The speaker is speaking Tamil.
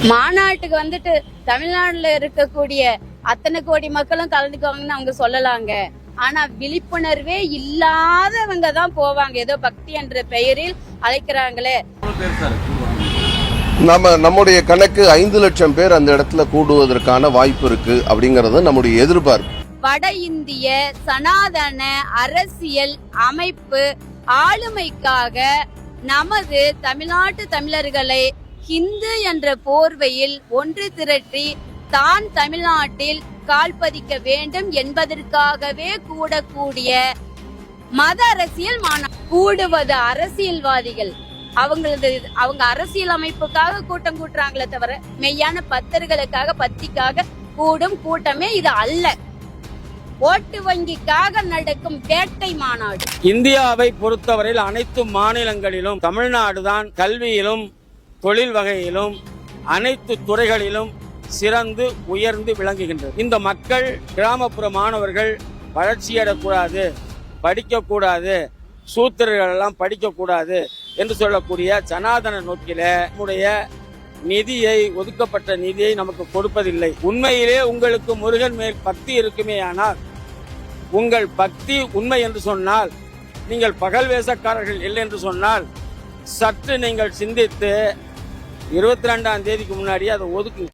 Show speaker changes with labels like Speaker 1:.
Speaker 1: மாநாட்டுக்கு வந்துட்டு தமிழ்நாடுல இருக்கக்கூடிய அத்தனை கோடி மக்களும் கலந்துக்குவாங்கன்னு அவங்க சொல்லலாங்க. ஆனா விழிப்புணர்வே இல்லாதவங்க தான் போவாங்க. ஏதோ பக்தி என்ற பெயரில் அழைக்கிறாங்களே.
Speaker 2: நம்முடைய கணக்கு 5 லட்சம் பேர் அந்த இடத்துல கூடுவதற்கான வாய்ப்பு இருக்கு அப்படிங்கறது நம்முடைய எதிர்பார்ப்பு.
Speaker 1: வட இந்திய சனாதன அரசியல் அமைப்பு ஆளுமைக்காக நமது தமிழ்நாட்டு தமிழர்களை ஹிந்து என்ற போர்வையில் ஒன்று திரட்டி தான் தமிழ்நாட்டில் கால்பதிக்க வேண்டும் என்பதற்காகவே கூடக்கூடிய மத அரசியல் கூடுவது அரசியல்வாதிகள். அவங்க அரசியல் அமைப்புக்காக கூட்டம் கூட்டுறாங்களே தவிர மெய்யான பக்தர்களுக்காக பக்திக்காக கூடும் கூட்டமே இது அல்ல. ஓட்டு வங்கிக்காக நடக்கும் வேட்டை மாநாடு.
Speaker 3: இந்தியாவை பொறுத்தவரையில் அனைத்து மாநிலங்களிலும் தமிழ்நாடுதான் கல்வியிலும் தொழில் வகையிலும் அனைத்து துறைகளிலும் சிறந்து உயர்ந்து விளங்குகின்றது. இந்த மக்கள் கிராமப்புற மாணவர்கள் வளர்ச்சியடக்கூடாது, படிக்கக்கூடாது, சூத்திரர்கள் எல்லாம் படிக்கக்கூடாது என்று சொல்லக்கூடிய சனாதன நோக்கில நம்முடைய நிதியை, ஒதுக்கப்பட்ட நிதியை நமக்கு கொடுப்பதில்லை. உண்மையிலே உங்களுக்கு முருகன் மேல் பக்தி இருக்குமே ஆனால், உங்கள் பக்தி உண்மை என்று சொன்னால், நீங்கள் பகல் வேஷக்காரர்கள் இல்லை என்று சொன்னால், சற்று நீங்கள் சிந்தித்து 22ஆம் தேதிக்கு முன்னாடியே அதை ஒதுக்குங்க.